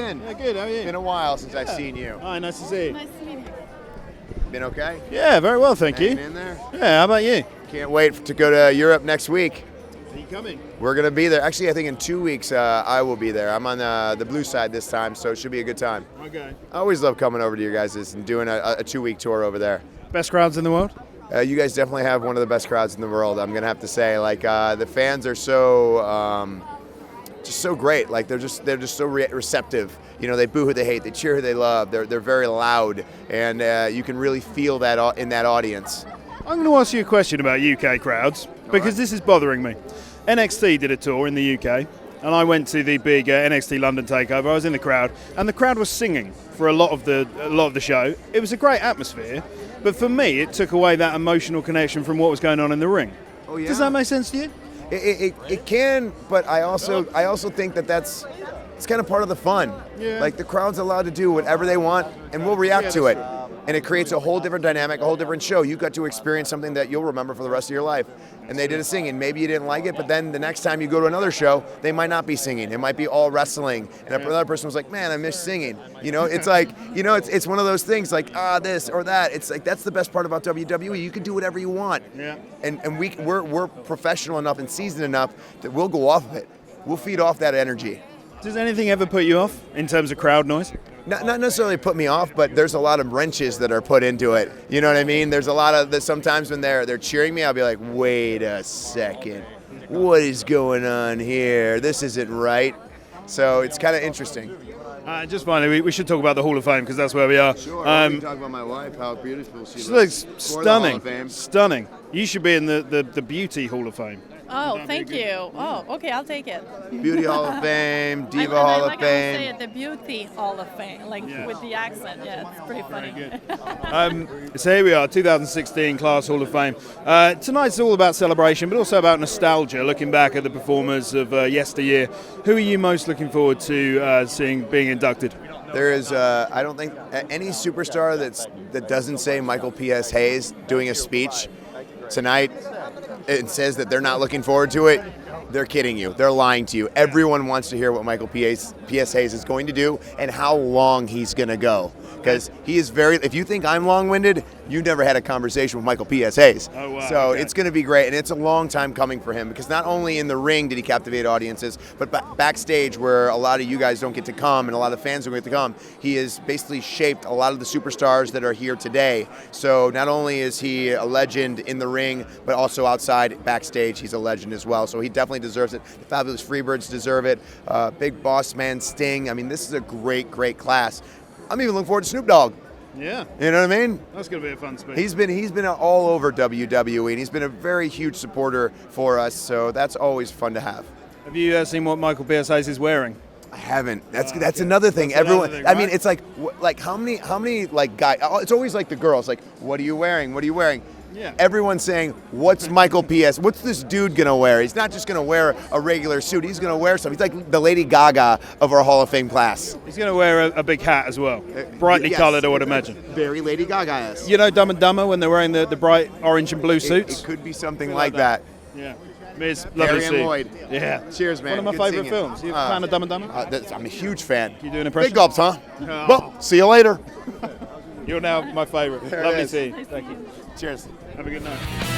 been? Yeah, good. How are you? Been a while since I've seen you. Hi, nice to see you. Nice to meet you. Been okay? Yeah, very well, thank you. Hanging in there? Yeah, how about you? Can't wait to go to Europe next week. Are you coming? We're going to be there. Actually, I think in 2 weeks I will be there. I'm on the blue side this time, so it should be a good time. Okay. I always love coming over to you guys and doing a 2-week tour over there. Best crowds in the world? You guys definitely have one of the best crowds in the world, I'm going to have to say. Like, the fans are so... just so great. Like they're just so receptive. You know, they boo who they hate, they cheer who they love. They're very loud, and you can really feel that in that audience. I'm going to ask you a question about UK crowds because this is bothering me. NXT did a tour in the UK, and I went to the big NXT London takeover. I was in the crowd, and the crowd was singing for a lot of the show. It was a great atmosphere, but for me, it took away that emotional connection from what was going on in the ring. Oh yeah. Does that make sense to you? It can, but I also think it's kind of part of the fun. Yeah. Like the crowd's allowed to do whatever they want, and we'll react to it. And it creates a whole different dynamic, a whole different show. You got to experience something that you'll remember for the rest of your life. And they did a singing. Maybe you didn't like it, but then the next time you go to another show, they might not be singing. It might be all wrestling. And another person was like, man, I miss singing. You know, it's like, you know, it's one of those things like, this or that. It's like, that's the best part about WWE. You can do whatever you want. Yeah. And we're professional enough and seasoned enough that we'll go off of it. We'll feed off that energy. Does anything ever put you off in terms of crowd noise? Not necessarily put me off, but there's a lot of wrenches that are put into it. You know what I mean? There's a lot of sometimes when they're cheering me, I'll be like, wait a second, what is going on here? This isn't right. So it's kind of interesting. Just finally, we should talk about the Hall of Fame because that's where we are. Sure. We can talk about my wife, how beautiful she looks For the Hall of stunning. Fame. Stunning. You should be in the Beauty Hall of Fame. Oh, thank you. Oh, okay, I'll take it. Beauty Hall of Fame, Diva I Hall like of how you say Fame. it, the Beauty Hall of Fame, like with the accent. Yeah, it's pretty funny. So here we are, 2016 Class Hall of Fame. Tonight's all about celebration, but also about nostalgia, looking back at the performers of yesteryear. Who are you most looking forward to seeing being inducted? There is, I don't think, any superstar that doesn't say Michael P.S. Hayes doing a speech tonight and says that they're not looking forward to it, they're kidding you. They're lying to you. Everyone wants to hear what Michael P.S. Hayes is going to do and how long he's going to go. Because he is if you think I'm long-winded, you never had a conversation with Michael P.S. Hayes. Oh, wow. So Okay. it's going to be great, and it's a long time coming for him because not only in the ring did he captivate audiences, but backstage where a lot of you guys don't get to come and a lot of fans don't get to come, he has basically shaped a lot of the superstars that are here today. So not only is he a legend in the ring, but also outside, backstage, he's a legend as well. So he definitely deserves it. The Fabulous Freebirds deserve it. Big Boss Man Sting. I mean, this is a great, great class. I'm even looking forward to Snoop Dogg. Yeah. You know what I mean? That's going to be a fun speech. He's been all over WWE, and he's been a very huge supporter for us, so that's always fun to have. Have you seen what Michael P.S. Hayes is wearing? I haven't. That's another thing. That's Everyone. another thing, I mean, right? it's like how many like guys? It's always like the girls. Like, what are you wearing? What are you wearing? Yeah. Everyone's saying, what's Michael P.S.? What's this dude going to wear? He's not just going to wear a regular suit. He's going to wear something. He's like the Lady Gaga of our Hall of Fame class. He's going to wear a big hat as well. Brightly Yes. coloured, I would imagine. Very Lady Gaga-esque. You know Dumb and Dumber when they're wearing the bright orange and blue suits? It could be something like that. Yeah. Miz, lovely Harry to and see you. Lloyd. Yeah. Cheers, man. One of my Good favourite singing. films. You a fan of Dumb and Dumber? I'm a huge fan. You do an impression? Big gulps, huh? Oh. Well, see you later. You're now my favourite. There it Lovely to is. see you. Thank you. Cheers. Have a good night.